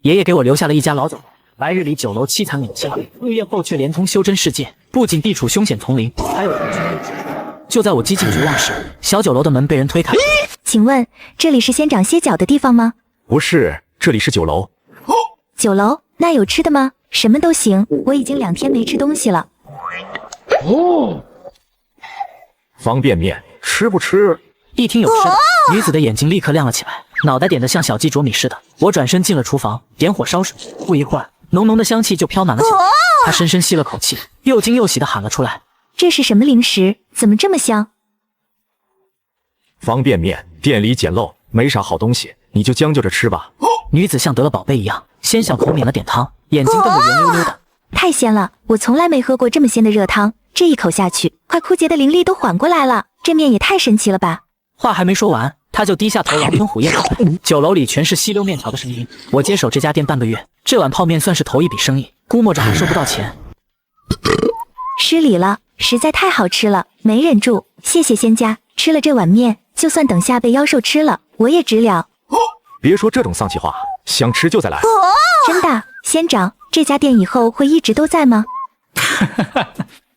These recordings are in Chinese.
爷爷给我留下了一家老酒楼，白日里酒楼凄惨冷清，入夜后却连通修真世界，不仅地处凶险丛林，还有人群密集。就在我几近绝望时，小酒楼的门被人推开。请问这里是仙长歇脚的地方吗？不是，这里是酒楼。酒楼？那有吃的吗？什么都行，我已经2天没吃东西了。方便面吃不吃？一听有吃的，女子的眼睛立刻亮了起来，脑袋点得像小鸡啄米似的。我转身进了厨房，点火烧水，不一会儿，浓浓的香气就飘满了酒楼。她深深吸了口气，又惊又喜地喊了出来：“这是什么零食？怎么这么香？”方便面，店里简陋，没啥好东西，你就将就着吃吧。女子像得了宝贝一样，先小口抿了点汤，眼睛瞪得圆溜溜的。太鲜了，我从来没喝过这么鲜的热汤，这一口下去，快枯竭的灵力都缓过来了。这面也太神奇了吧！话还没说完，他就低下头狼吞虎咽起来。酒楼里全是吸溜面条的声音。我接手这家店半个月，这碗泡面算是头一笔生意，估摸着还收不到钱。失礼了，实在太好吃了，没忍住。谢谢仙家，吃了这碗面，就算等下被妖兽吃了，我也值了。别说这种丧气话，想吃就再来。真的，仙长，这家店以后会一直都在吗？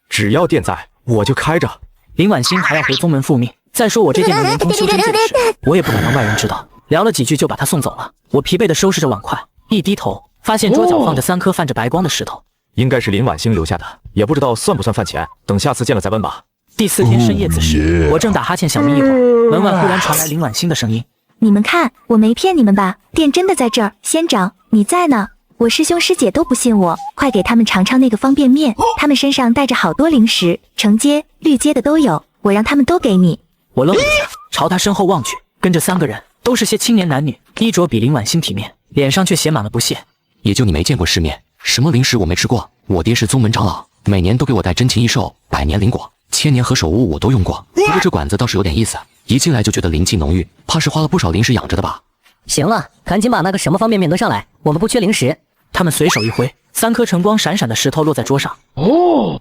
只要店在，我就开着。林婉欣还要回宗门复命。再说我这店能连通修真界的事，我也不敢让外人知道。聊了几句就把他送走了。我疲惫地收拾着碗筷，一低头发现桌角放着3颗泛着白光的石头，应该是林婉欣留下的，也不知道算不算饭钱，等下次见了再问吧。第4天深夜子时，我正打哈欠想眯一会儿，门外忽然传来林婉欣的声音：“你们看，我没骗你们吧？店真的在这儿。仙长，你在呢。我师兄师姐都不信我，快给他们尝尝那个方便面，他们身上带着好多零食，橙街、绿街的都有，我让他们都给你。”我愣了一下，朝他身后望去，跟着3个人都是些青年男女，衣着比林婉欣体面，脸上却写满了不屑。也就你没见过世面，什么零食我没吃过。我爹是宗门长老，每年都给我带真禽异兽、百年灵果、千年何首乌我都用过。不过这馆子倒是有点意思，一进来就觉得灵气浓郁，怕是花了不少零食养着的吧。行了，赶紧把那个什么方便面端上来，我们不缺零食。他们随手一挥，3颗晨光闪闪的石头落在桌上。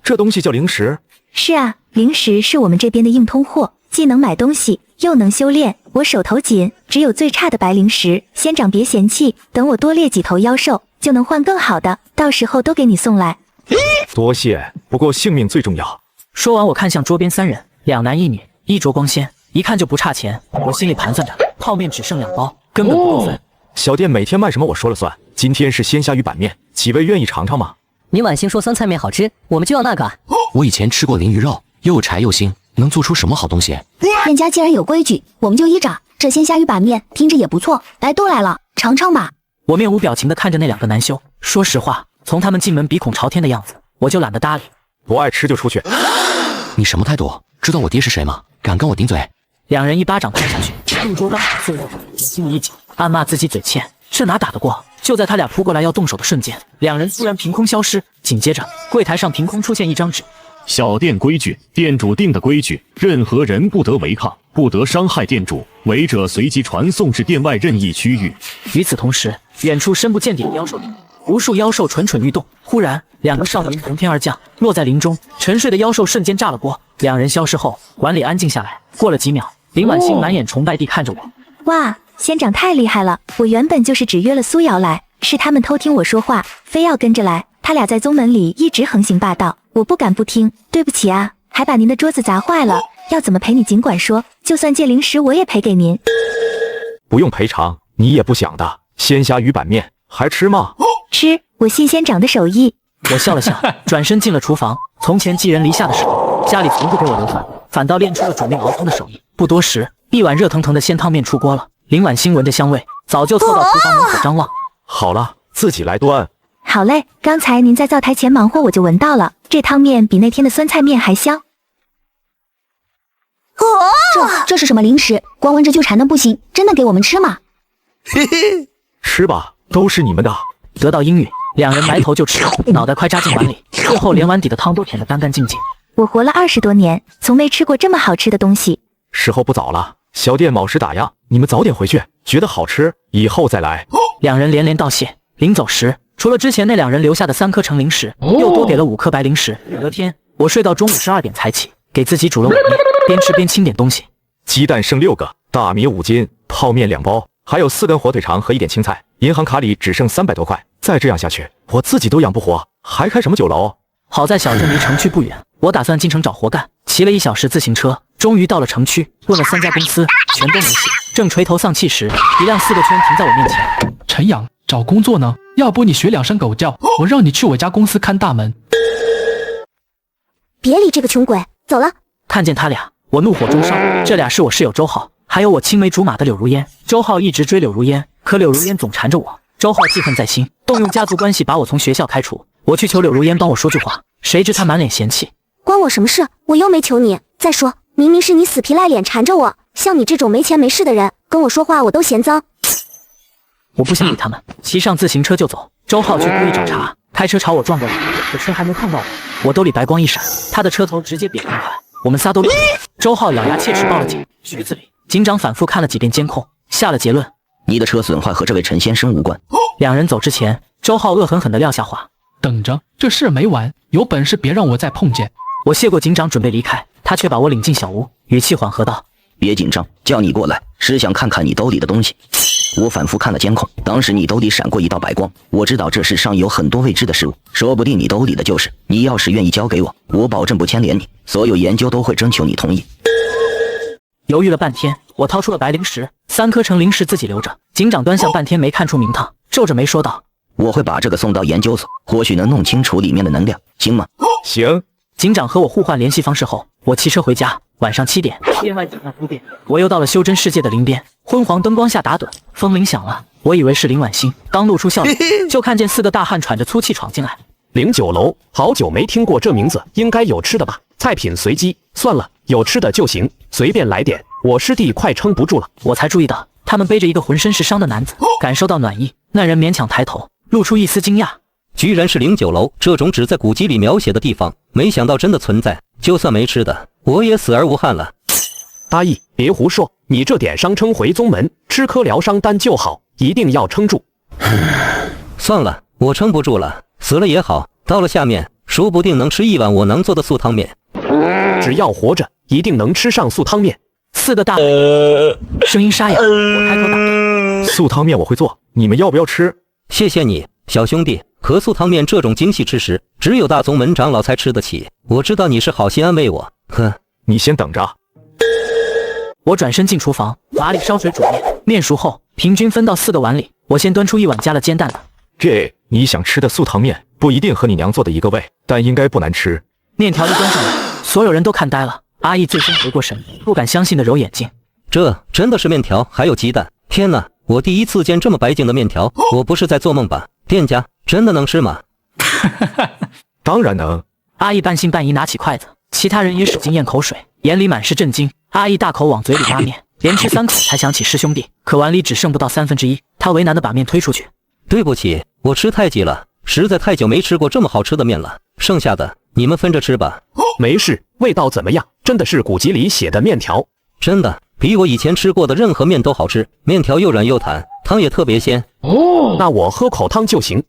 这东西叫零食？是啊，零食是我们这边的硬通货，既能买东西，又能修炼。我手头紧，只有最差的白灵石，仙长别嫌弃，等我多猎几头妖兽，就能换更好的，到时候都给你送来。多谢，不过性命最重要。说完，我看向桌边3人，2男1女，衣着光鲜，一看就不差钱。我心里盘算着，泡面只剩2包，根本不够分。小店每天卖什么我说了算，今天是鲜虾鱼板面，几位愿意尝尝吗？你婉欣说酸菜面好吃，我们就要那个。我以前吃过鲮鱼肉，又柴又腥，能做出什么好东西？店家既然有规矩，我们就依着。这鲜虾鱼板面听着也不错，来都来了，尝尝吧。我面无表情地看着那2个男修，说实话，从他们进门鼻孔朝天的样子，我就懒得搭理。不爱吃就出去。你什么态度？知道我爹是谁吗？敢跟我顶嘴？2人一巴掌拍下去，入桌刚好碎肉，我心里一紧，暗骂自己嘴欠，这哪打得过？就在他俩扑过来要动手的瞬间，2人突然凭空消失，紧接着柜台上凭空出现一张纸。小店规矩，店主定的规矩，任何人不得违抗，不得伤害店主，违者随即传送至店外任意区域。与此同时，远处深不见底的妖兽林，无数妖兽蠢蠢欲动。忽然，2个少年从天而降，落在林中。沉睡的妖兽瞬间炸了锅。2人消失后，馆里安静下来。过了几秒，林婉欣满眼崇拜地看着我。哇，仙长太厉害了！我原本就是只约了苏瑶来，是他们偷听我说话，非要跟着来。他俩在宗门里一直横行霸道，我不敢不听。对不起啊，还把您的桌子砸坏了。要怎么赔你尽管说，就算借零食我也赔给您。不用赔偿，你也不想的。鲜虾鱼板面还吃吗？吃，我信仙长的手艺。我笑了笑，转身进了厨房。从前寄人篱下的时候，家里从不给我留饭，反倒练出了煮面熬汤的手艺。不多时，一碗热腾腾的鲜汤面出锅了。林婉欣闻着香味，早就凑到厨房门口张望。好了，自己来端。好嘞，刚才您在灶台前忙活，我就闻到了，这汤面比那天的酸菜面还香。这是什么零食？光闻着就馋得不行，真的给我们吃吗？嘿嘿，吃吧，都是你们的。得到应允，2人埋头就吃，脑袋快扎进碗里，最后连碗底的汤都舔得干干净净。我活了20多年，从没吃过这么好吃的东西。时候不早了，小店卯时打烊，你们早点回去，觉得好吃以后再来。2人连连道谢。临走时，除了之前那2人留下的3颗橙零食，又多给了5颗白零食。隔天，我睡到中午12点才起，给自己煮了碗面，边吃边清点东西。鸡蛋剩6个，大米5斤，泡面2包，还有4根火腿肠和1点青菜，银行卡里只剩300多块，再这样下去，我自己都养不活，还开什么酒楼？好在小镇离城区不远，我打算进城找活干。骑了1小时自行车，终于到了城区。问了3家公司，全都没戏。正垂头丧气时，一辆4个圈停在我面前。陈阳，找工作呢？要不你学2声狗叫，我让你去我家公司看大门。别理这个穷鬼，走了。看见他俩，我怒火中烧。这俩是我室友周浩，还有我青梅竹马的柳如烟。周浩一直追柳如烟，可柳如烟总缠着我。周浩记恨在心，动用家族关系把我从学校开除。我去求柳如烟帮我说句话，谁知他满脸嫌弃。关我什么事？我又没求你。再说，明明是你死皮赖脸缠着我，像你这种没钱没势的人，跟我说话我都嫌脏。我不想理他们，骑上自行车就走。周浩却故意找茬，开车朝我撞过来，可车还没碰到我兜里白光一闪，他的车头直接扁平快，我们仨都落地。周浩咬牙切齿报了警。局子里，警长反复看了几遍监控，下了结论：你的车损坏和这位陈先生无关。两人走之前，周浩恶狠狠地撂下话：等着，这事没完，有本事别让我再碰见。我谢过警长，准备离开，他却把我领进小屋，语气缓和道：别紧张，叫你过来是想看看你兜里的东西。我反复看了监控，当时你兜里闪过一道白光，我知道这世上有很多未知的事物，说不定你兜里的就是。你要是愿意交给我，我保证不牵连你，所有研究都会征求你同意。犹豫了半天，我掏出了白灵石，3颗橙灵石自己留着。警长端详半天没看出名堂，皱着眉说道：我会把这个送到研究所，或许能弄清楚里面的能量，行吗？行。警长和我互换联系方式后，我骑车回家。晚上7点，店外景象突变，我又到了修真世界的林边，昏黄灯光下打盹，风铃响了，我以为是林婉欣，刚露出笑脸，就看见4个大汉喘着粗气闯进来。0酒楼，好久没听过这名字，应该有吃的吧？菜品随机，算了，有吃的就行，随便来点，我师弟快撑不住了。我才注意到，他们背着一个浑身是伤的男子，感受到暖意，那人勉强抬头，露出一丝惊讶。居然是0酒楼，这种只在古籍里描写的地方，没想到真的存在。就算没吃的，我也死而无憾了。阿义，别胡说，你这点伤撑回宗门，吃颗疗伤丹就好，一定要撑住。算了，我撑不住了，死了也好，到了下面，说不定能吃一碗我能做的素汤面。只要活着，一定能吃上素汤面。4个大声音沙哑，我开口打断：素汤面我会做，你们要不要吃？谢谢你，小兄弟。可素汤面这种精细吃食，只有大宗门长老才吃得起。我知道你是好心安慰我，呵，你先等着。我转身进厨房，瓦里烧水煮面，面熟后平均分到4个碗里。我先端出1碗加了煎蛋的。这你想吃的素汤面不一定和你娘做的一个味，但应该不难吃。面条一端上来，所有人都看呆了。阿义最先回过神，不敢相信的揉眼睛：这真的是面条，还有鸡蛋！天哪，我第一次见这么白净的面条，我不是在做梦吧？店家真的能吃吗？当然能。阿义半信半疑拿起筷子，其他人也使劲咽口水，眼里满是震惊。阿义大口往嘴里拉面，连吃3口才想起师兄弟，可碗里只剩不到1/3，他为难地把面推出去。对不起，我吃太急了，实在太久没吃过这么好吃的面了，剩下的你们分着吃吧。没事，味道怎么样？真的是古籍里写的面条，真的比我以前吃过的任何面都好吃，面条又软又弹，汤也特别鲜。那我喝口汤就行。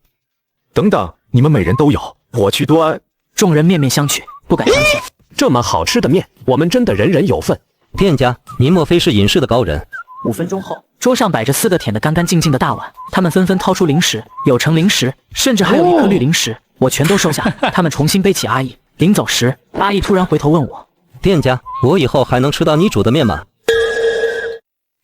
等等，你们每人都有，我去端。众人面面相觑，不敢相信，这么好吃的面，我们真的人人有份。店家，您莫非是饮食的高人？5分钟后，桌上摆着4个舔得干干净净的大碗，他们纷纷掏出零食，有橙零食，甚至还有1颗绿零食，我全都收下。他们重新背起阿义，临走时，阿义突然回头问我：店家，我以后还能吃到你煮的面吗？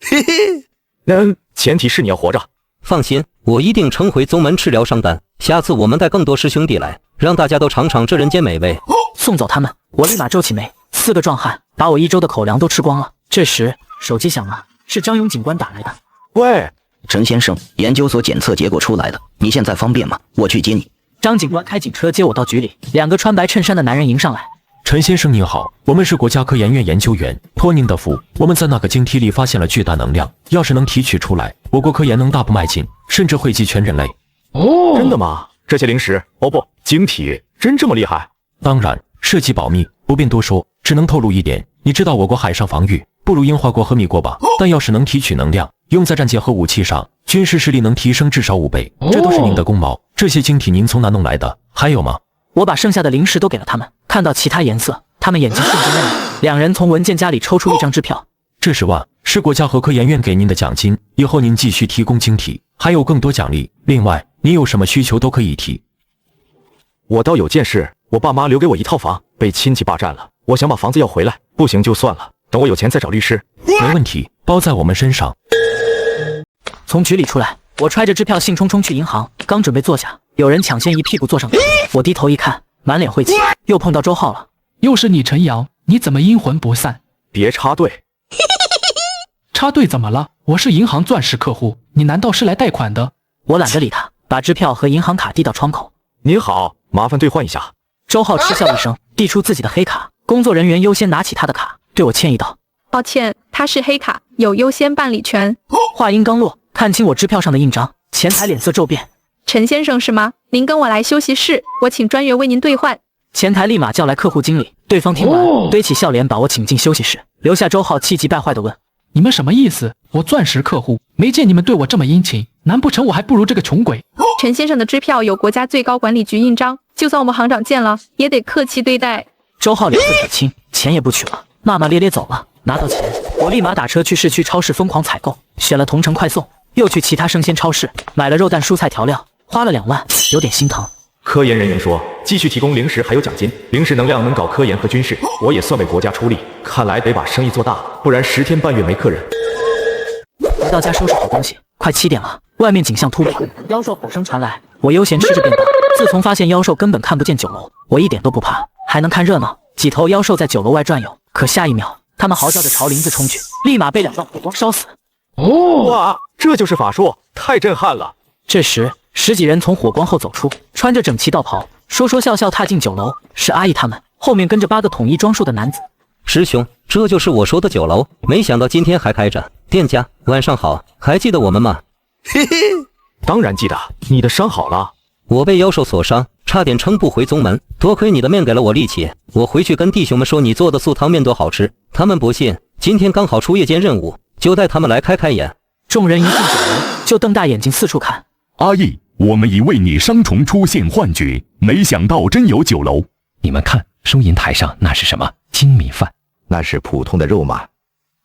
嘿嘿，前提是你要活着。放心，我一定撑回宗门吃疗伤丹。下次我们带更多师兄弟来，让大家都尝尝这人间美味。送走他们，我立马皱起眉。4个壮汉把我1周的口粮都吃光了。这时手机响了，是张勇警官打来的。喂，陈先生，研究所检测结果出来了，你现在方便吗？我去接你。张警官开警车接我到局里，2个穿白衬衫的男人迎上来。陈先生您好，我们是国家科研院研究员，托您的福，我们在那个晶体里发现了巨大能量，要是能提取出来，我国科研能大步迈进，甚至惠及全人类。哦，真的吗？这些灵石，哦不，晶体真这么厉害？当然，涉及保密，不便多说，只能透露一点，你知道我国海上防御不如英华国和米国吧？但要是能提取能量，用在战舰和武器上，军事实力能提升至少5倍，这都是您的功劳。这些晶体您从哪弄来的？还有吗？我把剩下的零食都给了他们，看到其他颜色，他们眼睛瞬间亮了。2人从文件夹里抽出1张支票，这10万是国家和科研院给您的奖金，以后您继续提供晶体，还有更多奖励。另外，你有什么需求都可以提。我倒有件事，我爸妈留给我一套房，被亲戚霸占了，我想把房子要回来，不行就算了，等我有钱再找律师。没问题，包在我们身上。从局里出来，我揣着支票兴冲冲去银行，刚准备坐下，有人抢先一屁股坐上去。我低头一看，满脸晦气，又碰到周浩了。又是你陈瑶，你怎么阴魂不散？别插队。插队怎么了？我是银行钻石客户，你难道是来贷款的？我懒得理他，把支票和银行卡递到窗口。您好，麻烦兑换一下。周浩嗤笑一声，递出自己的黑卡。工作人员优先拿起他的卡，对我歉意道：“抱歉，他是黑卡，有优先办理权。”话音刚落，看清我支票上的印章，前台脸色骤变。陈先生是吗？您跟我来休息室，我请专员为您兑换。前台立马叫来客户经理，对方听完，堆起笑脸把我请进休息室，留下周浩气急败坏地问：“你们什么意思？我钻石客户，没见你们对我这么殷勤，难不成我还不如这个穷鬼？”陈先生的支票有国家最高管理局印章，就算我们行长见了，也得客气对待。周浩脸色铁青，钱也不取了，骂骂咧咧走了。拿到钱，我立马打车去市区超市疯狂采购，选了同城快送，又去其他生鲜超市买了肉蛋蔬菜调料，花了2万，有点心疼。科研人员说，继续提供零食还有奖金，零食能量能搞科研和军事，我也算为国家出力，看来得把生意做大，不然10天半月没客人。回到家收拾好东西，快7点了，外面景象突变，妖兽吼声传来，我悠闲吃着便当。自从发现妖兽根本看不见酒楼，我一点都不怕，还能看热闹。几头妖兽在酒楼外转悠，可下一秒，他们嚎叫着朝林子冲去，立马被2道火光烧死。哇，这就是法术，太震撼了！这时10几人从火光后走出，穿着整齐道袍，说说笑笑踏进酒楼，是阿姨他们，后面跟着8个统一装束的男子。师兄，这就是我说的酒楼，没想到今天还开着。店家，晚上好，还记得我们吗？嘿嘿，当然记得。你的伤好了？我被妖兽所伤，差点撑不回宗门，多亏你的面给了我力气。我回去跟弟兄们说你做的素汤面多好吃，他们不信。今天刚好出夜间任务，就带他们来开开眼。众人一进酒楼，就瞪大眼睛四处看。阿义，我们以为你伤虫出现幻觉，没想到真有酒楼。你们看，收银台上那是什么？精米饭？那是普通的肉嘛，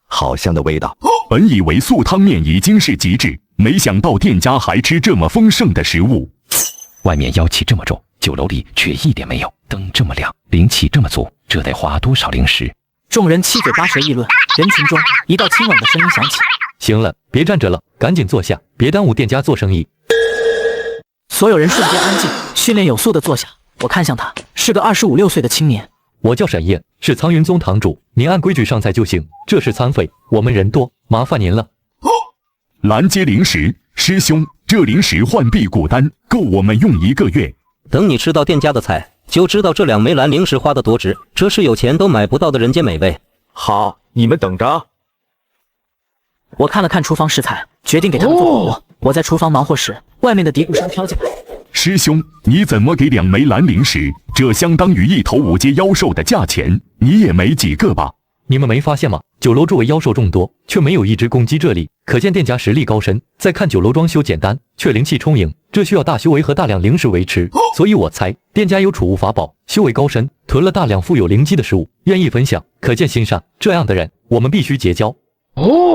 好香的味道。本以为素汤面已经是极致，没想到店家还吃这么丰盛的食物。外面妖气这么重，酒楼里却一点没有，灯这么亮，灵气这么足，这得花多少灵石？众人七嘴八舌议论，人群中一道清冷的声音响起：“行了，别站着了，赶紧坐下，别耽误店家做生意。”所有人瞬间安静，训练有素的坐下。我看向他，是个25、26岁的青年。我叫沈烨，是苍云宗堂主，您按规矩上菜就行。这是餐费，我们人多，麻烦您了。拦截灵石，师兄，这灵石换辟谷丹，够我们用1个月。等你吃到店家的菜，就知道这2枚蓝灵石花的多值，这是有钱都买不到的人间美味。好，你们等着。我看了看厨房食材，决定给他们做火锅。我在厨房忙活时，外面的嘀咕声飘进来。师兄，你怎么给2枚蓝灵石？这相当于1头5阶妖兽的价钱，你也没几个吧？你们没发现吗？酒楼周围妖兽众多，却没有一只攻击这里，可见店家实力高深。再看酒楼装修简单，却灵气充盈，这需要大修为和大量灵石维持。所以我猜店家有储物法宝，修为高深，囤了大量富有灵机的食物，愿意分享，可见心善。这样的人，我们必须结交。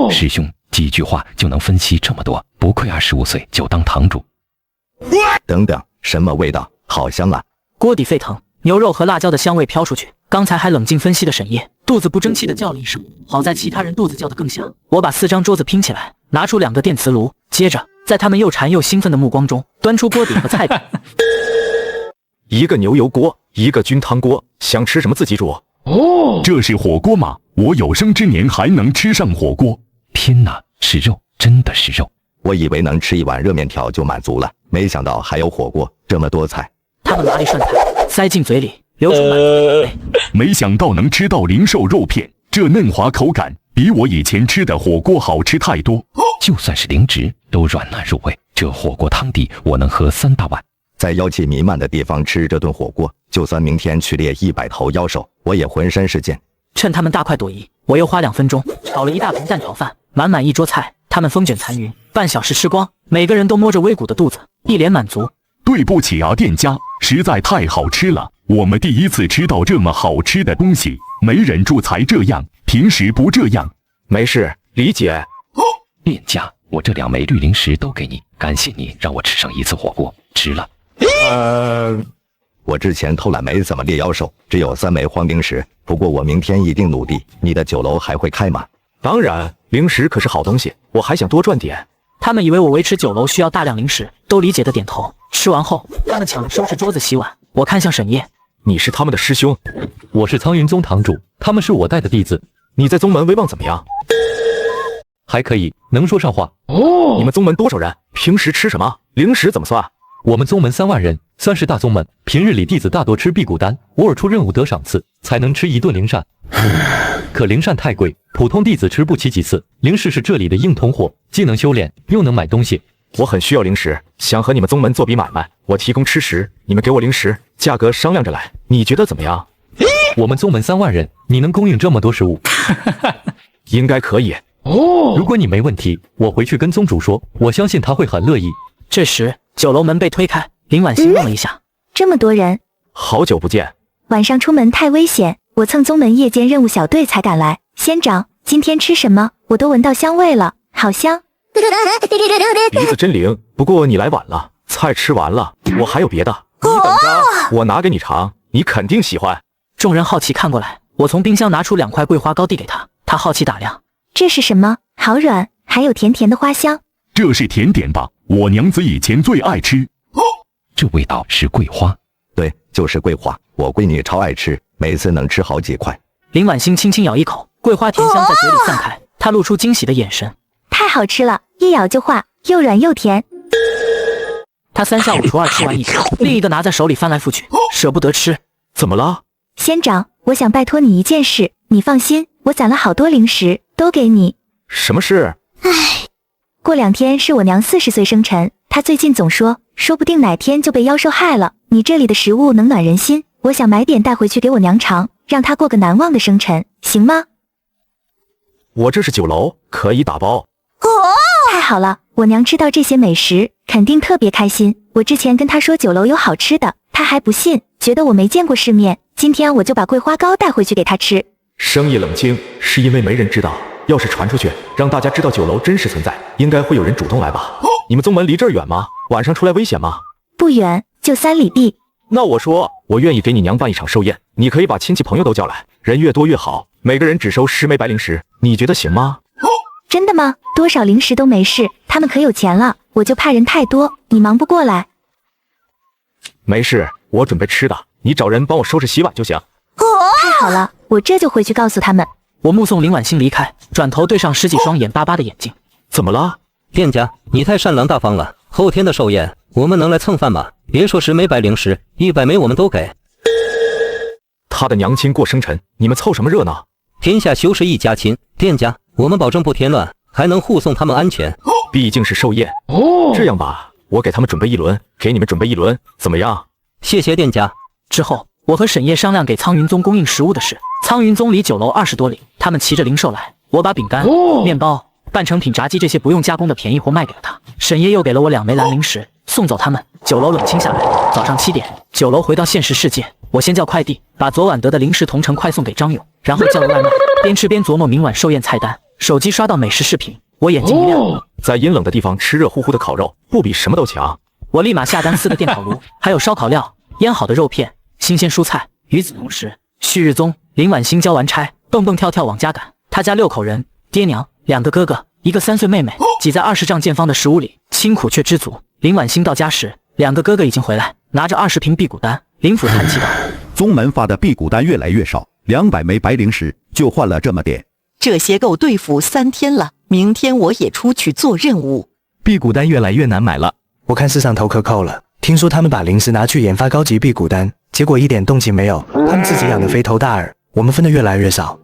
师兄几句话就能分析这么多，不愧25岁就当堂主。等等，什么味道？好香啊！锅底沸腾，牛肉和辣椒的香味飘出去。刚才还冷静分析的沈烨，肚子不争气的叫了一声，好在其他人肚子叫得更响。我把4张桌子拼起来，拿出2个电磁炉，接着在他们又馋又兴奋的目光中，端出锅底和菜品。1个牛油锅，1个菌汤锅，想吃什么自己煮。这是火锅吗？我有生之年还能吃上火锅？天哪，是肉，真的是肉！我以为能吃1碗热面条就满足了，没想到还有火锅，这么多菜。他们拿一涮菜塞进嘴里，流出满嘴。没想到能吃到灵兽肉片，这嫩滑口感比我以前吃的火锅好吃太多。就算是灵芝都软烂入味，这火锅汤底我能喝3大碗。在妖气弥漫的地方吃这顿火锅，就算明天去猎100头妖兽，我也浑身是劲。趁他们大快朵颐，我又花2分钟炒了1大盆蛋炒饭，满满一桌菜，他们风卷残云，半小时吃光，每个人都摸着微鼓的肚子，一脸满足。对不起啊，店家，实在太好吃了，我们第一次吃到这么好吃的东西，没忍住才这样，平时不这样。没事，理解。店家，我这2枚绿灵石都给你，感谢你让我吃上一次火锅，值了。我之前偷懒没怎么猎妖兽，只有3枚荒灵石。不过我明天一定努力。你的酒楼还会开吗？当然，灵石可是好东西，我还想多赚点。他们以为我维持酒楼需要大量灵石，都理解的点头。吃完后，他们抢着收拾桌子洗碗。我看向沈烨，你是他们的师兄，我是苍云宗堂主，他们是我带的弟子。你在宗门威望怎么样？还可以，能说上话。你们宗门多少人？平时吃什么？灵石怎么算？我们宗门3万人，算是大宗门。平日里弟子大多吃辟谷丹，偶尔出任务得赏赐，才能吃1顿灵膳。可灵膳太贵，普通弟子吃不起几次。灵石是这里的硬通货，既能修炼，又能买东西。我很需要灵石，想和你们宗门做笔买卖。我提供吃食，你们给我灵石，价格商量着来。你觉得怎么样？我们宗门3万人，你能供应这么多食物？应该可以。如果你没问题，我回去跟宗主说，我相信他会很乐意。这时，酒楼门被推开，林婉欣愣了一下。这么多人，好久不见。晚上出门太危险，我蹭宗门夜间任务小队才赶来。仙长，今天吃什么？我都闻到香味了，好香。鼻子真灵，不过你来晚了，菜吃完了，我还有别的，你等着，我拿给你尝，你肯定喜欢。众人好奇看过来，我从冰箱拿出2块桂花糕递给他，他好奇打量，这是什么？好软，还有甜甜的花香。这是甜点吧？我娘子以前最爱吃。这味道是桂花？对，就是桂花，我闺女超爱吃，每次能吃好几块。林婉欣轻轻咬一口，桂花甜香在嘴里散开，她露出惊喜的眼神。太好吃了，一咬就化，又软又甜。他3下5除2吃完一个，另一个拿在手里翻来覆去，舍不得吃。怎么了？仙长，我想拜托你一件事，你放心，我攒了好多灵石，都给你。什么事？过2天是我娘40岁生辰，她最近总说不定哪天就被妖兽害了。你这里的食物能暖人心，我想买点带回去给我娘尝，让她过个难忘的生辰，行吗？我这是酒楼，可以打包。太好了，我娘吃到这些美食，肯定特别开心。我之前跟她说酒楼有好吃的，她还不信，觉得我没见过世面。今天我就把桂花糕带回去给她吃。生意冷清，是因为没人知道。要是传出去，让大家知道酒楼真实存在，应该会有人主动来吧？你们宗门离这儿远吗？晚上出来危险吗？不远，就3里地。那我说，我愿意给你娘办一场寿宴，你可以把亲戚朋友都叫来，人越多越好，每个人只收10枚白灵石，你觉得行吗？真的吗？多少灵石都没事，他们可有钱了，我就怕人太多，你忙不过来。没事，我准备吃的，你找人帮我收拾洗碗就行。太好了，我这就回去告诉他们。我目送林婉欣离开，转头对上10几双眼巴巴的眼睛。怎么了？店家，你太善良大方了。后天的寿宴，我们能来蹭饭吗？别说10枚白灵石，100枚我们都给。他的娘亲过生辰，你们凑什么热闹？天下修是一家亲，店家，我们保证不添乱，还能护送他们安全。毕竟是寿宴。这样吧，我给他们准备1轮，给你们准备1轮，怎么样？谢谢店家。之后，我和沈烨商量给苍云宗供应食物的事。苍云宗离酒楼20多里，他们骑着灵兽来，我把饼干、面包、半成品炸鸡这些不用加工的便宜货卖给了他。沈烨又给了我2枚蓝灵石，送走他们。酒楼冷清下来。早上7点，酒楼回到现实世界。我先叫快递，把昨晚得的灵石同城快送给张勇，然后叫了外卖，边吃边琢磨明晚寿宴菜单。手机刷到美食视频，我眼睛一亮，在阴冷的地方吃热乎乎的烤肉，不比什么都强。我立马下单4个电烤炉，还有烧烤料、腌好的肉片、新鲜蔬菜。与此同时，旭日宗林婉欣交完差，蹦蹦跳跳往家赶。他家6口人，爹娘、2个哥哥，一个3岁妹妹，挤在20丈见方的食物里，清苦却知足。林婉欣到家时，2个哥哥已经回来，拿着20瓶辟谷丹。林府叹气道：“宗门发的辟谷丹越来越少，200枚白灵石就换了这么点，这些够对付3天了。明天我也出去做任务。辟谷丹越来越难买了，我看市场头可扣了。听说他们把灵石拿去研发高级辟谷丹，结果一点动静没有。他们自己养的肥头大耳，我们分的越来越少。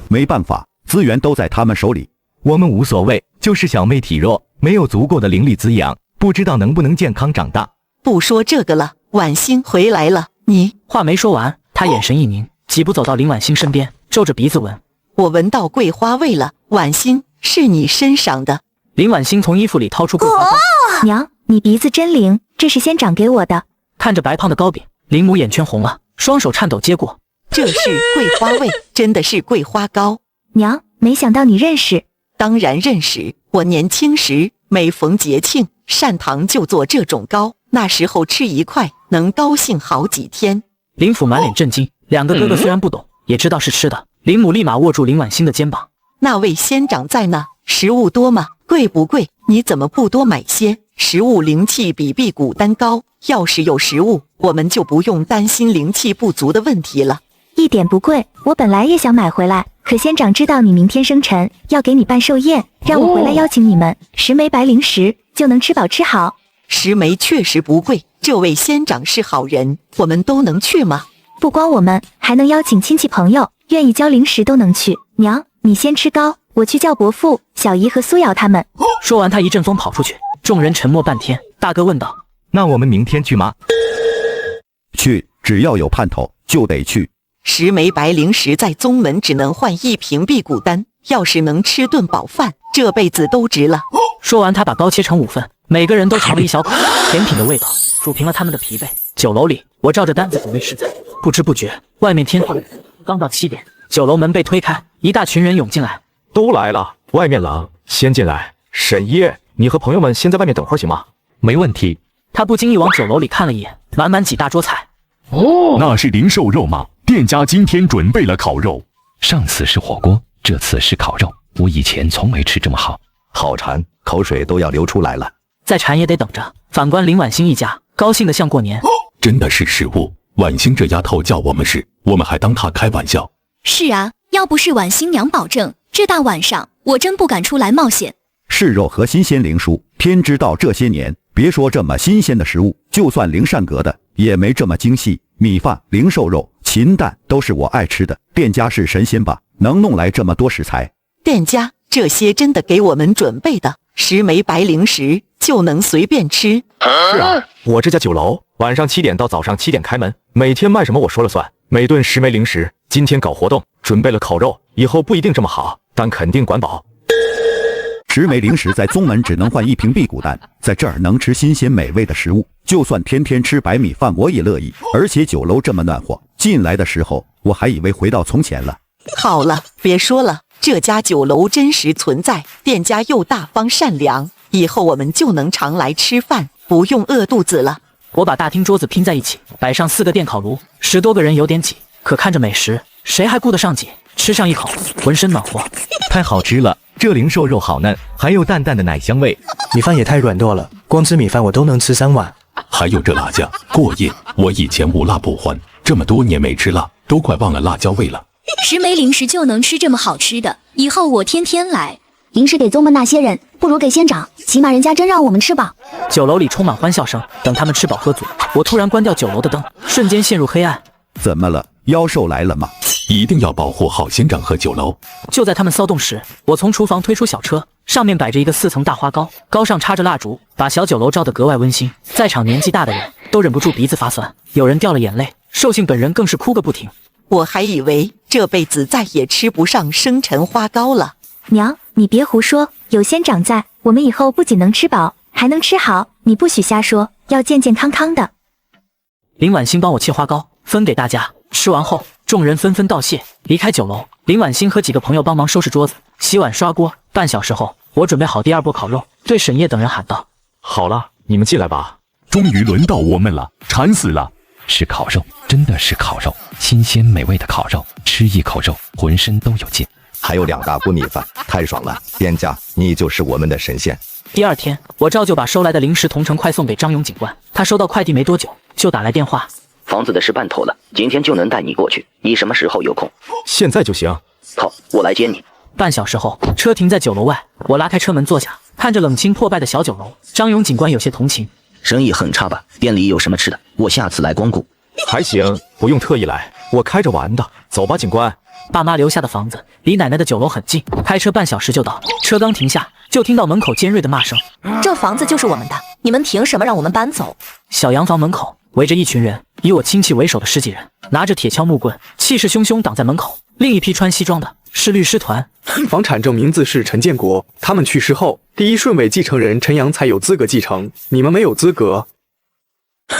没办法，资源都在他们手里。我们无所谓，就是小妹体弱，没有足够的灵力滋养，不知道能不能健康长大。不说这个了，婉欣回来了。你话没说完，他眼神一凝，几步走到林婉欣身边，皱着鼻子闻。我闻到桂花味了，婉欣，是你身上的。林婉欣从衣服里掏出桂花糕。娘，你鼻子真灵，这是仙长给我的。看着白胖的糕饼，林母眼圈红了，双手颤抖接过。这是桂花味，真的是桂花糕。娘，没想到你认识。当然认识，我年轻时每逢节庆，善堂就做这种糕，那时候吃一块能高兴好几天。林府满脸震惊，两个哥哥虽然不懂，也知道是吃的。林母立马握住林婉欣的肩膀。那位仙长在呢，食物多吗？贵不贵？你怎么不多买些？食物灵气比辟谷丹高，要是有食物，我们就不用担心灵气不足的问题了。一点不贵，我本来也想买回来，可仙长知道你明天生辰，要给你办寿宴，让我回来邀请你们。10枚白灵石就能吃饱吃好。10枚确实不贵，这位仙长是好人，我们都能去吗？不光我们，还能邀请亲戚朋友，愿意交灵石都能去。娘，你先吃糕，我去叫伯父、小姨和苏瑶他们。说完，他一阵风跑出去，众人沉默半天。大哥问道：“那我们明天去吗？”去，只要有盼头就得去。10枚白灵石在宗门只能换1瓶辟谷丹，要是能吃顿饱饭，这辈子都值了。说完，他把糕切成5份，每个人都尝了一小口，甜品的味道抚平了他们的疲惫。酒楼里，我照着单子准备食材，不知不觉，外面天亮。刚到7点，酒楼门被推开，一大群人涌进来。都来了，外面冷，先进来。沈爷，你和朋友们先在外面等会儿行吗？没问题。他不经意往酒楼里看了一眼，满几大桌菜。那是灵兽肉吗？店家今天准备了烤肉。上次是火锅，这次是烤肉，我以前从没吃这么好。好馋，口水都要流出来了。再馋也得等着。反观林婉欣一家，高兴得像过年。真的是食物，婉欣这丫头叫我们吃，我们还当她开玩笑。是啊，要不是婉欣娘保证，这大晚上我真不敢出来冒险。是肉和新鲜灵蔬，天知道这些年，别说这么新鲜的食物，就算灵善阁的也没这么精细。米饭、灵兽肉、禽蛋都是我爱吃的。店家是神仙吧？能弄来这么多食材？店家这些真的给我们准备的，10枚白灵石就能随便吃。是啊，我这家酒楼晚上7点到早上7点开门，每天卖什么我说了算，每顿10枚灵石。今天搞活动，准备了烤肉，以后不一定这么好，但肯定管饱。10枚灵石在宗门只能换1瓶辟谷丹，在这儿能吃新鲜美味的食物，就算天天吃白米饭我也乐意。而且酒楼这么暖和，进来的时候我还以为回到从前了。好了，别说了，这家酒楼真实存在，店家又大方善良，以后我们就能常来吃饭，不用饿肚子了。我把大厅桌子拼在一起，摆上4个电烤炉，10多个人有点挤，可看着美食，谁还顾得上挤？吃上一口，浑身暖和。太好吃了，这灵兽肉好嫩，还有淡淡的奶香味。米饭也太软糯了，光吃米饭我都能吃3碗。还有这辣酱过瘾，我以前无辣不欢，这么多年没吃辣，都快忘了辣椒味了。10枚灵石就能吃这么好吃的，以后我天天来。灵石给宗门那些人，不如给仙长，起码人家真让我们吃饱。酒楼里充满欢笑声，等他们吃饱喝足，我突然关掉酒楼的灯，瞬间陷入黑暗。怎么了？妖兽来了吗？一定要保护好仙长和酒楼。就在他们骚动时，我从厨房推出小车，上面摆着一个4层大花糕，糕上插着蜡烛，把小酒楼照得格外温馨。在场年纪大的人都忍不住鼻子发酸，有人掉了眼泪，寿星本人更是哭个不停。我还以为这辈子再也吃不上生辰花糕了。娘，你别胡说，有仙长在，我们以后不仅能吃饱，还能吃好。你不许瞎说，要健健康康的。林婉欣帮我切花糕，分给大家。吃完后，众人纷纷道谢，离开酒楼。林婉欣和几个朋友帮忙收拾桌子、洗碗、刷锅。半小时后，我准备好第2波烤肉，对沈烨等人喊道：“好了，你们进来吧。”终于轮到我们了，馋死了！是烤肉，真的是烤肉，新鲜美味的烤肉，吃一口肉，浑身都有劲。还有2大锅米饭，太爽了！店家，你就是我们的神仙。第2天，我照旧把收来的零食同城快送给张勇警官。他收到快递没多久，就打来电话。房子的事办妥了，今天就能带你过去。你什么时候有空？现在就行。好，我来接你。半小时后，车停在酒楼外，我拉开车门坐下，看着冷清破败的小酒楼，张勇警官有些同情。生意很差吧？店里有什么吃的？我下次来光顾。还行，不用特意来，我开着玩的。走吧，警官。爸妈留下的房子离奶奶的酒楼很近，开车半小时就到。车刚停下，就听到门口尖锐的骂声：“这房子就是我们的，你们凭什么让我们搬走？”小洋房门口围着一群人，以我亲戚为首的10几人，拿着铁锹木棍，气势汹汹挡在门口。另一批穿西装的是律师团。房产证名字是陈建国，他们去世后，第1顺位继承人陈阳才有资格继承，你们没有资格。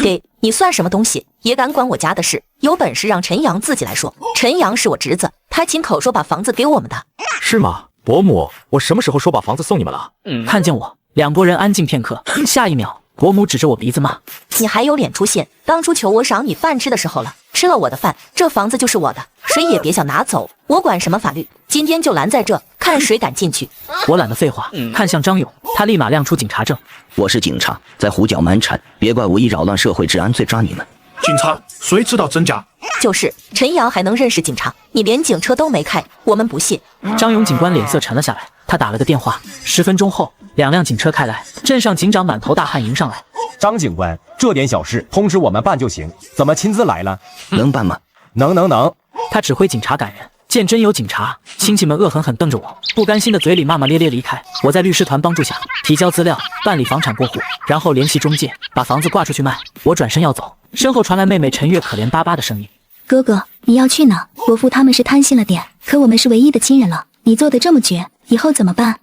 给你算什么东西，也敢管我家的事？有本事让陈阳自己来说。陈阳是我侄子，他亲口说把房子给我们的。是吗？伯母，我什么时候说把房子送你们了？看见我，两拨人安静片刻，下一秒，伯母指着我鼻子骂：“你还有脸出现？当初求我赏你饭吃的时候了，吃了我的饭，这房子就是我的，谁也别想拿走。我管什么法律，今天就拦在这，看谁敢进去。”我懒得废话，看向张勇，他立马亮出警察证。我是警察，在胡搅蛮缠，别怪无意扰乱社会治安罪抓你们。警察，谁知道真假？就是陈阳还能认识警察，你连警车都没开，我们不信。张勇警官脸色沉了下来，他打了个电话，10分钟后，2辆警车开来，镇上警长满头大汗迎上来。张警官，这点小事通知我们办就行，怎么亲自来了？能办吗？能。他指挥警察赶人，见真有警察，亲戚们恶狠狠瞪着我，不甘心的嘴里骂骂咧咧离开。我在律师团帮助下提交资料，办理房产过户，然后联系中介，把房子挂出去卖。我转身要走，身后传来妹妹陈月可怜巴巴的声音：“哥哥，你要去哪？伯父他们是贪心了点，可我们是唯一的亲人了。你做的这么绝，以后怎么办？”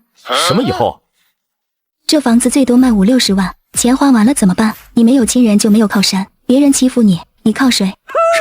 什么以后？这房子最多卖5、60万，钱花完了怎么办？你没有亲人就没有靠山，别人欺负你，你靠谁？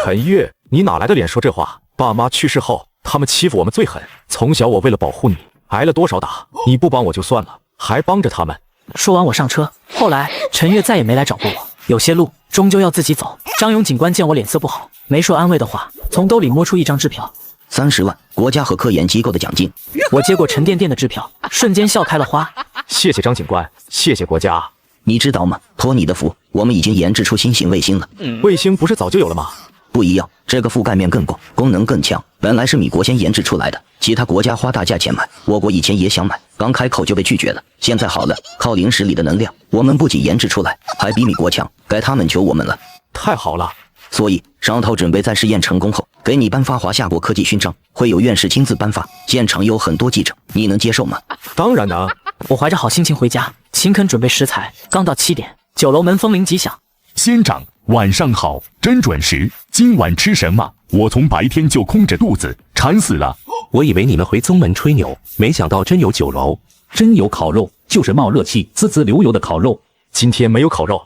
陈月，你哪来的脸说这话？爸妈去世后，他们欺负我们最狠。从小我为了保护你，挨了多少打，你不帮我就算了，还帮着他们。说完我上车。后来陈月再也没来找过我，有些路终究要自己走。张勇警官见我脸色不好，没说安慰的话，从兜里摸出一张支票，30万，国家和科研机构的奖金。我接过沉甸甸的支票，瞬间笑开了花。谢谢张警官，谢谢国家。你知道吗？托你的福，我们已经研制出新型卫星了。卫星不是早就有了吗？不一样，这个覆盖面更广，功能更强。本来是米国先研制出来的，其他国家花大价钱买，我国以前也想买，刚开口就被拒绝了。现在好了，靠零食里的能量，我们不仅研制出来，还比米国强，该他们求我们了。太好了！所以上头准备在试验成功后，给你颁发华夏国科技勋章，会有院士亲自颁发，现场有很多记者，你能接受吗？当然能。我怀着好心情回家，勤恳准备食材。刚到7点，酒楼门风铃即响。仙长，晚上好，真准时。今晚吃什么？我从白天就空着肚子，馋死了。我以为你们回宗门吹牛，没想到真有酒楼，真有烤肉，就是冒热气、滋滋流油的烤肉。今天没有烤肉。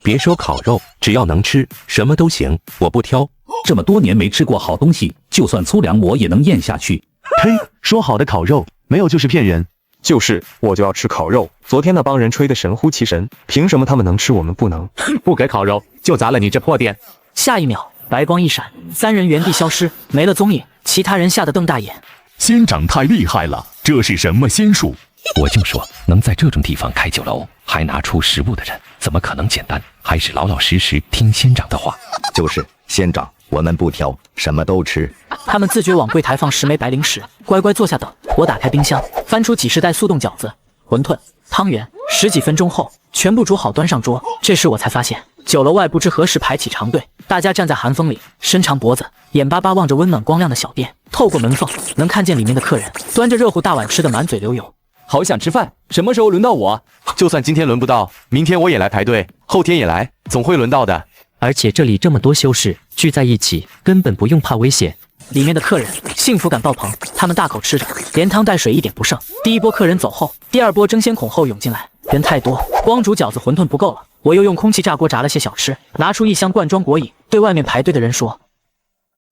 别说烤肉，只要能吃，什么都行，我不挑。这么多年没吃过好东西，就算粗粮我也能咽下去。呸！说好的烤肉，没有就是骗人。就是我就要吃烤肉。昨天那帮人吹得神乎其神，凭什么他们能吃我们不能？不给烤肉，就砸了你这破店！下一秒，白光一闪，3人原地消失，没了踪影。其他人吓得瞪大眼。仙长太厉害了，这是什么仙术？我就说，能在这种地方开酒楼，还拿出食物的人，怎么可能简单？还是老老实实听仙长的话。就是仙长，我们不挑，什么都吃。他们自觉往柜台放10枚白零食，乖乖坐下等。我打开冰箱，翻出几十袋速冻饺子、馄饨、汤圆，10几分钟后全部煮好端上桌。这时我才发现，酒楼外不知何时排起长队，大家站在寒风里，伸长脖子，眼巴巴望着温暖光亮的小店。透过门缝能看见里面的客人端着热乎大碗吃得满嘴流油。好想吃饭，什么时候轮到我？就算今天轮不到，明天我也来排队，后天也来，总会轮到的。而且这里这么多修士聚在一起，根本不用怕危险。里面的客人幸福感爆棚，他们大口吃着，连汤带水一点不剩。第一波客人走后，第二波争先恐后涌进来，人太多，光煮饺子馄饨不够了。我又用空气炸锅炸了些小吃，拿出1箱罐装果饮，对外面排队的人说：“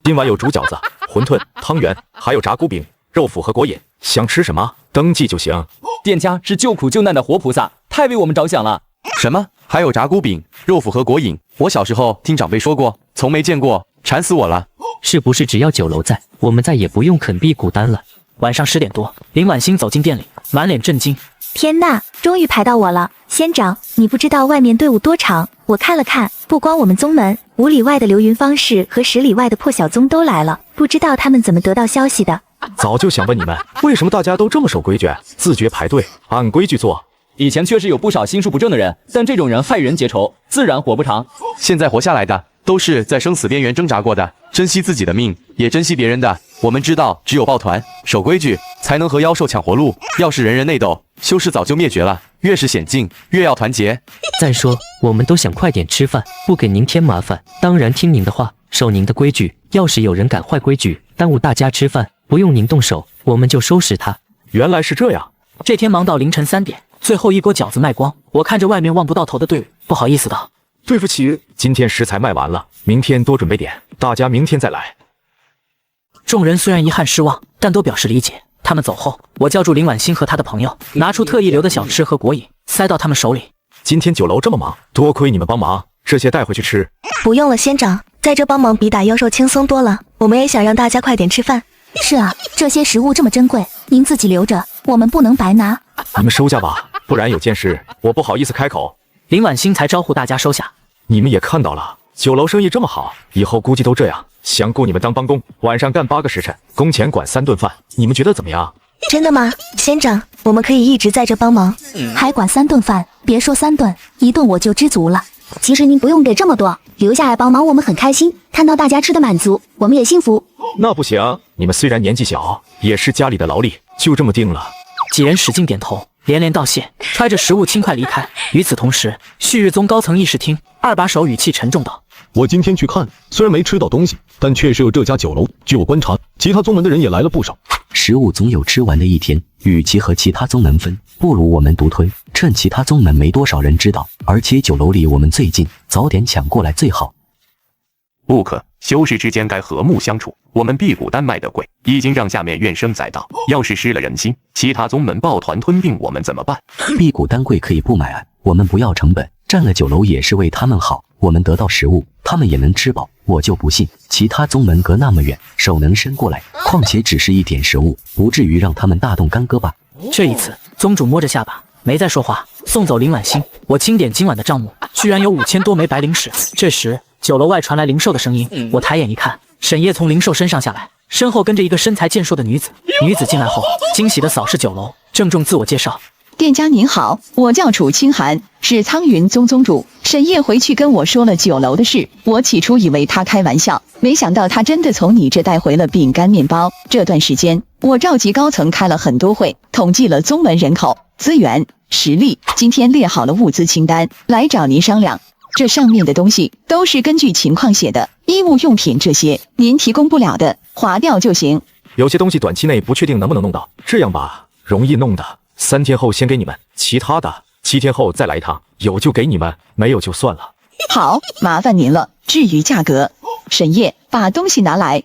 今晚有煮饺子、馄饨、汤圆，还有炸菇饼、肉脯和果饮，想吃什么登记就行。”店家是救苦救难的活菩萨，太为我们着想了。什么？还有炸菇饼、肉脯和果饮？我小时候听长辈说过，从没见过，馋死我了。是不是只要酒楼在，我们再也不用啃辟谷丹了？晚上10点多，林婉欣走进店里，满脸震惊。天呐，终于排到我了！仙长，你不知道外面队伍多长，我看了看，不光我们宗门，5里外的流云方士和10里外的破小宗都来了，不知道他们怎么得到消息的。早就想问你们，为什么大家都这么守规矩，自觉排队，按规矩做？以前确实有不少心术不正的人，但这种人害人结仇，自然活不长。现在活下来的，都是在生死边缘挣扎过的，珍惜自己的命，也珍惜别人的。我们知道，只有抱团守规矩，才能和妖兽抢活路。要是人人内斗，修士早就灭绝了。越是险境，越要团结。再说，我们都想快点吃饭，不给您添麻烦，当然听您的话，守您的规矩。要是有人敢坏规矩，耽误大家吃饭，不用您动手，我们就收拾他。原来是这样。这天忙到凌晨3点，最后一锅饺子卖光。我看着外面望不到头的队伍，不好意思道：“对不起，今天食材卖完了，明天多准备点，大家明天再来。”众人虽然遗憾失望，但都表示理解。他们走后，我叫住林婉欣和她的朋友，拿出特意留的小吃和果饮，塞到他们手里。今天酒楼这么忙，多亏你们帮忙，这些带回去吃。不用了，仙长，在这帮忙比打妖兽轻松多了。我们也想让大家快点吃饭。是啊，这些食物这么珍贵，您自己留着，我们不能白拿。你们收下吧，不然有件事我不好意思开口。林婉欣才招呼大家收下。你们也看到了，酒楼生意这么好，以后估计都这样。想雇你们当帮工，晚上干8个时辰，工钱管3顿饭，你们觉得怎么样？真的吗，仙长？我们可以一直在这帮忙，还管3顿饭？别说3顿，1顿我就知足了。其实您不用给这么多，留下来帮忙我们很开心，看到大家吃得满足，我们也幸福。那不行，你们虽然年纪小，也是家里的劳力，就这么定了。几人使劲点头，连连道谢，揣着食物轻快离开。与此同时，旭日宗高层议事厅2把手语气沉重道：我今天去看，虽然没吃到东西，但确实有这家酒楼。据我观察，其他宗门的人也来了不少。食物总有吃完的一天，与其和其他宗门分，不如我们独吞，趁其他宗门没多少人知道，而且酒楼离我们最近，早点抢过来最好。不可，修士之间该和睦相处。我们辟谷丹卖得贵，已经让下面怨声载道，要是失了人心，其他宗门抱团吞并我们怎么办？辟谷丹贵可以不买啊，我们不要成本，占了酒楼也是为他们好，我们得到食物，他们也能吃饱。我就不信其他宗门隔那么远，手能伸过来，况且只是一点食物，不至于让他们大动干戈吧？这一次，宗主摸着下巴，没再说话。送走林婉欣，我清点今晚的账目，居然有5000多枚白灵石。这时，酒楼外传来灵兽的声音，我抬眼一看，沈烨从灵兽身上下来，身后跟着一个身材健硕的女子。女子进来后，惊喜地扫视酒楼，郑重自我介绍。店家您好，我叫楚清寒，是苍云宗宗主。沈烨回去跟我说了酒楼的事，我起初以为他开玩笑，没想到他真的从你这带回了饼干面包。这段时间，我召集高层开了很多会，统计了宗门人口、资源、实力，今天列好了物资清单，来找您商量。这上面的东西都是根据情况写的，衣物用品这些您提供不了的，划掉就行。有些东西短期内不确定能不能弄到，这样吧，容易弄的3天后先给你们，其他的7天后再来一趟，有就给你们，没有就算了。好，麻烦您了。至于价格，沈烨把东西拿来。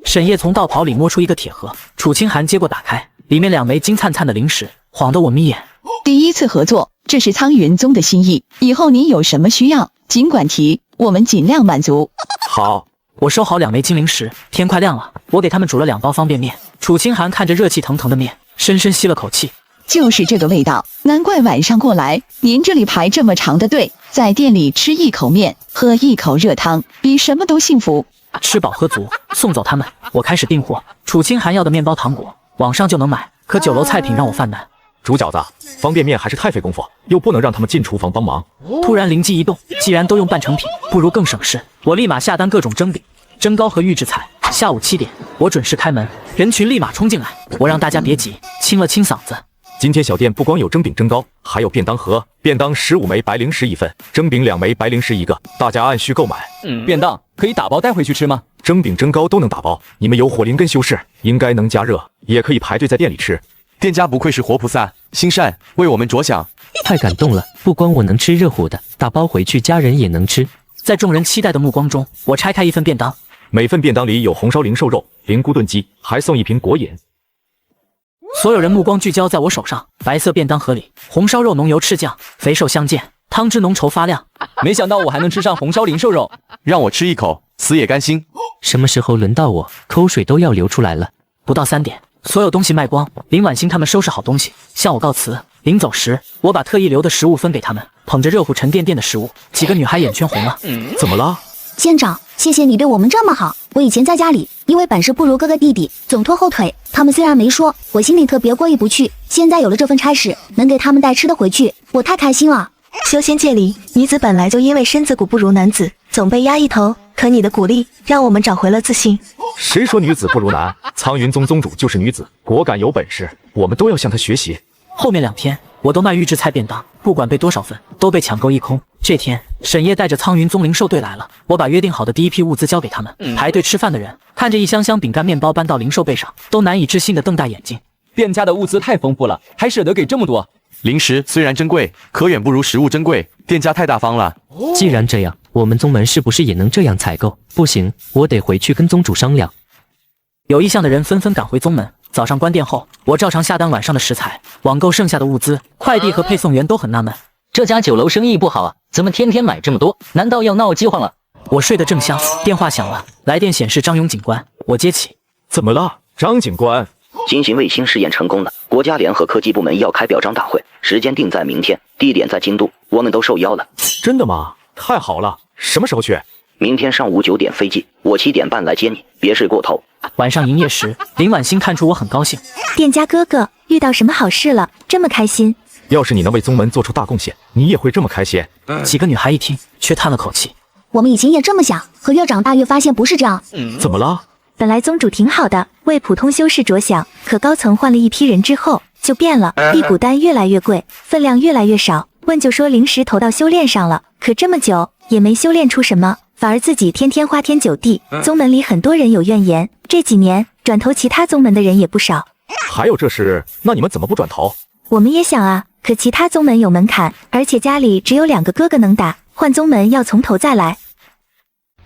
沈烨从道袍里摸出一个铁盒，楚清寒接过打开，里面2枚金灿灿的灵石，晃得我眯眼。第一次合作，这是苍云宗的心意，以后您有什么需要，尽管提，我们尽量满足。好，我收好2枚金灵石。天快亮了，我给他们煮了2包方便面。楚清寒看着热气腾腾的面，深深吸了口气。就是这个味道，难怪晚上过来，您这里排这么长的队，在店里吃一口面，喝一口热汤，比什么都幸福。吃饱喝足，送走他们，我开始订货。楚清寒要的面包糖果，网上就能买，可酒楼菜品让我犯难。煮饺子、方便面还是太费功夫，又不能让他们进厨房帮忙。突然灵机一动，既然都用半成品，不如更省事。我立马下单各种蒸饼、蒸糕和预制菜。下午7点，我准时开门，人群立马冲进来。我让大家别急，清了清嗓子。今天小店不光有蒸饼蒸糕，还有便当盒，便当15枚白灵石1份，蒸饼2枚白灵石1个，大家按需购买。便当可以打包带回去吃吗？蒸饼蒸糕都能打包，你们有火灵根修士，应该能加热，也可以排队在店里吃。店家不愧是活菩萨，心善，为我们着想。太感动了，不光我能吃热乎的，打包回去家人也能吃。在众人期待的目光中，我拆开一份便当，每份便当里有红烧灵兽肉、灵菇炖鸡，还送1瓶果饮。所有人目光聚焦在我手上，白色便当盒里，红烧肉浓油赤酱，肥瘦相间，汤汁浓稠发亮。没想到我还能吃上红烧灵兽肉，让我吃一口，死也甘心。什么时候轮到我，口水都要流出来了。不到3点，所有东西卖光，林婉欣他们收拾好东西，向我告辞。临走时，我把特意留的食物分给他们，捧着热乎沉甸甸的食物，几个女孩眼圈红了。怎么了？仙长，谢谢你对我们这么好。我以前在家里，因为本事不如哥哥弟弟，总拖后腿。他们虽然没说，我心里特别过意不去。现在有了这份差事，能给他们带吃的回去，我太开心了。修仙界里，女子本来就因为身子骨不如男子，总被压一头。可你的鼓励，让我们找回了自信。谁说女子不如男？苍云宗宗主就是女子，果敢有本事，我们都要向她学习。后面2天，我都卖预制菜便当，不管备多少份，都被抢购一空。这天，沈烨带着苍云宗灵兽队来了，我把约定好的第1批物资交给他们。排队吃饭的人看着一箱箱饼干面包搬到灵兽背上，都难以置信的瞪大眼睛。店家的物资太丰富了，还舍得给这么多。灵石虽然珍贵，可远不如食物珍贵。店家太大方了。既然这样，我们宗门是不是也能这样采购？不行，我得回去跟宗主商量。有意向的人纷纷赶回宗门，早上关店后，我照常下单晚上的食材，网购剩下的物资，快递和配送员都很纳闷，这家酒楼生意不好啊，怎么天天买这么多？难道要闹饥荒了？我睡得正香，电话响了，来电显示张勇警官，我接起。怎么了，张警官？新型卫星试验成功了，国家联合科技部门要开表彰大会，时间定在明天，地点在京都，我们都受邀了。真的吗？太好了，什么时候去？明天上午9点飞机，我7点半来接你，别睡过头。晚上营业时，林婉欣看出我很高兴。店家哥哥遇到什么好事了？这么开心？要是你能为宗门做出大贡献，你也会这么开心。几个女孩一听，却叹了口气。我们以前也这么想，可越长大越发现不是这样。怎么了？本来宗主挺好的，为普通修士着想，可高层换了一批人之后就变了，辟谷丹越来越贵，分量越来越少。问就说临时投到修炼上了，可这么久也没修炼出什么，反而自己天天花天酒地。宗门里很多人有怨言，这几年转投其他宗门的人也不少。还有这事，那你们怎么不转投？我们也想啊，可其他宗门有门槛，而且家里只有2个哥哥能打，换宗门要从头再来。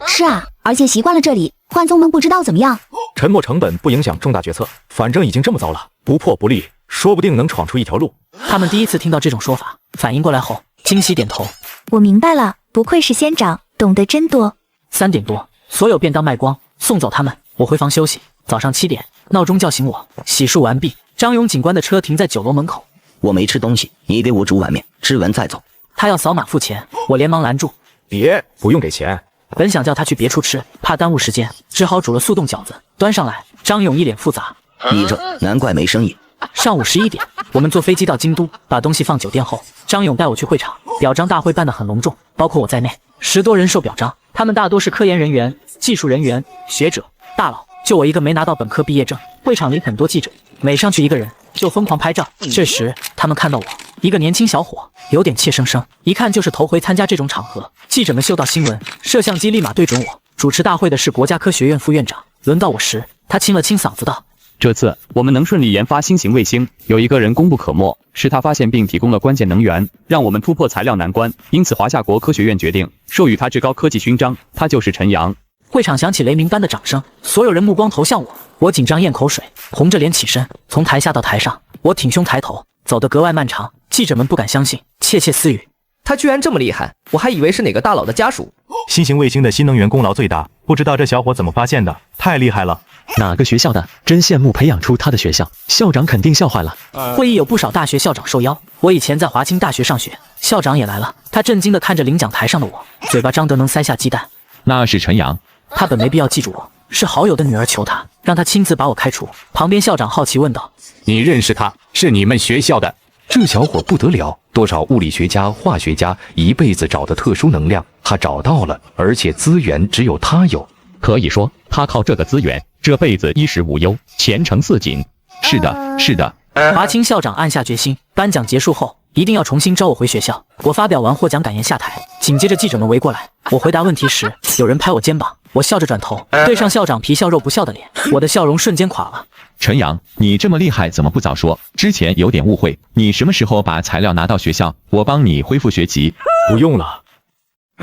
是啊，而且习惯了这里，换宗门不知道怎么样。沉没成本不影响重大决策，反正已经这么糟了，不破不立，说不定能闯出一条路。他们第一次听到这种说法，反应过来后惊喜点头。我明白了，不愧是仙长，懂得真多。3点多，所有便当卖光，送走他们，我回房休息。早上7点，闹钟叫醒我，洗漱完毕，张勇警官的车停在酒楼门口。我没吃东西，你给我煮碗面，吃完再走。他要扫码付钱，我连忙拦住。别，不用给钱。本想叫他去别处吃，怕耽误时间，只好煮了速冻饺子端上来。张勇一脸复杂，你这难怪没生意。上午11点，我们坐飞机到京都，把东西放酒店后，张勇带我去会场。表彰大会办得很隆重，包括我在内，10多人受表彰，他们大多是科研人员、技术人员、学者、大佬，就我一个没拿到本科毕业证。会场里很多记者，每上去一个人就疯狂拍照。这时他们看到我，一个年轻小伙，有点怯生生，一看就是头回参加这种场合。记者们嗅到新闻，摄像机立马对准我。主持大会的是国家科学院副院长，轮到我时，他清了清嗓子道：这次我们能顺利研发新型卫星，有一个人功不可没，是他发现并提供了关键能源，让我们突破材料难关。因此华夏国科学院决定授予他至高科技勋章，他就是陈阳。会场响起雷鸣般的掌声，所有人目光投向我，我紧张咽口水，红着脸起身，从台下到台上，我挺胸抬头，走得格外漫长。记者们不敢相信，窃窃私语：他居然这么厉害，我还以为是哪个大佬的家属。新型卫星的新能源功劳最大，不知道这小伙怎么发现的，太厉害了。哪个学校的？真羡慕培养出他的学校，校长肯定笑坏了。会议有不少大学校长受邀，我以前在华清大学上学，校长也来了。他震惊地看着领奖台上的我，嘴巴张得能塞下鸡蛋。那是陈阳，他本没必要记住我，是好友的女儿求他，让他亲自把我开除。旁边校长好奇问道：你认识他？是你们学校的？这小伙不得了，多少物理学家、化学家一辈子找的特殊能量，他找到了，而且资源只有他有。可以说，他靠这个资源，这辈子衣食无忧，前程似锦。是的，是的。华清校长暗下决心，颁奖结束后一定要重新招我回学校。我发表完获奖感言下台，紧接着记者们围过来。我回答问题时，有人拍我肩膀，我笑着转头，对上校长皮笑肉不笑的脸，我的笑容瞬间垮了。陈阳，你这么厉害，怎么不早说？之前有点误会，你什么时候把材料拿到学校？我帮你恢复学籍。不用了。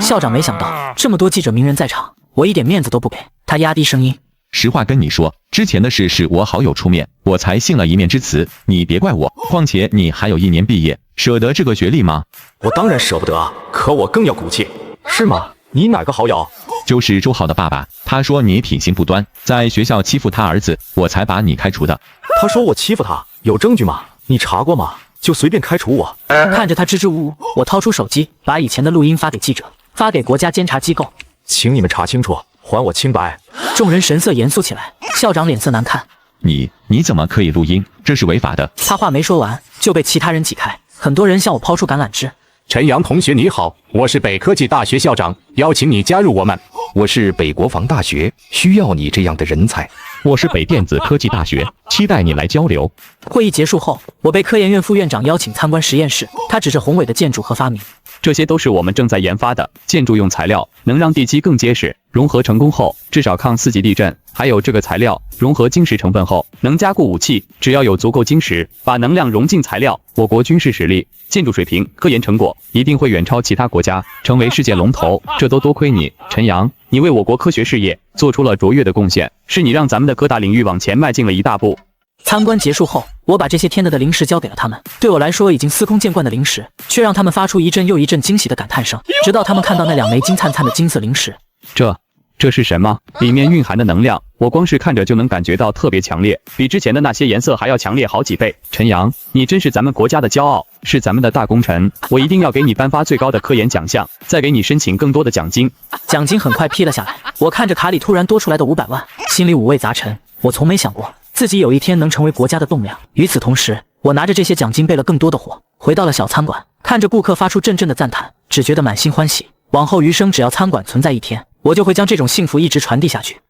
校长没想到这么多记者名人在场，我一点面子都不给。他压低声音：实话跟你说，之前的事是我好友出面，我才信了一面之词，你别怪我。况且你还有1年毕业，舍得这个学历吗？我当然舍不得，可我更要骨气。是吗？你哪个好友？就是周浩的爸爸，他说你品行不端，在学校欺负他儿子，我才把你开除的。他说我欺负他，有证据吗？你查过吗？就随便开除我？看着他支支吾吾，我掏出手机，把以前的录音发给记者，发给国家监察机构，请你们查清楚，还我清白。众人神色严肃起来，校长脸色难看。你怎么可以录音？这是违法的。他话没说完，就被其他人挤开，很多人向我抛出橄榄枝。陈阳同学你好，我是北科技大学校长，邀请你加入我们。我是北国防大学，需要你这样的人才。我是北电子科技大学，期待你来交流。会议结束后，我被科研院副院长邀请参观实验室，他指着宏伟的建筑和发明。这些都是我们正在研发的建筑用材料，能让地基更结实，融合成功后至少抗4级地震。还有这个材料融合晶石成分后，能加固武器。只要有足够晶石，把能量融进材料，我国军事实力、建筑水平、科研成果一定会远超其他国家，成为世界龙头。这都多亏你，陈阳，你为我国科学事业做出了卓越的贡献，是你让咱们的各大领域往前迈进了一大步。参观结束后，我把这些天的零食交给了他们。对我来说已经司空见惯的零食，却让他们发出一阵又一阵惊喜的感叹声。直到他们看到那2枚金灿灿的金色零食，这是什么？里面蕴含的能量，我光是看着就能感觉到特别强烈，比之前的那些颜色还要强烈好几倍。陈阳，你真是咱们国家的骄傲，是咱们的大功臣，我一定要给你颁发最高的科研奖项，再给你申请更多的奖金。奖金很快批了下来。我看着卡里突然多出来的500万，心里五味杂陈。我从没想过自己有一天能成为国家的栋梁。与此同时，我拿着这些奖金备了更多的火，回到了小餐馆，看着顾客发出阵阵的赞叹，只觉得满心欢喜。往后余生，只要餐馆存在一天，我就会将这种幸福一直传递下去。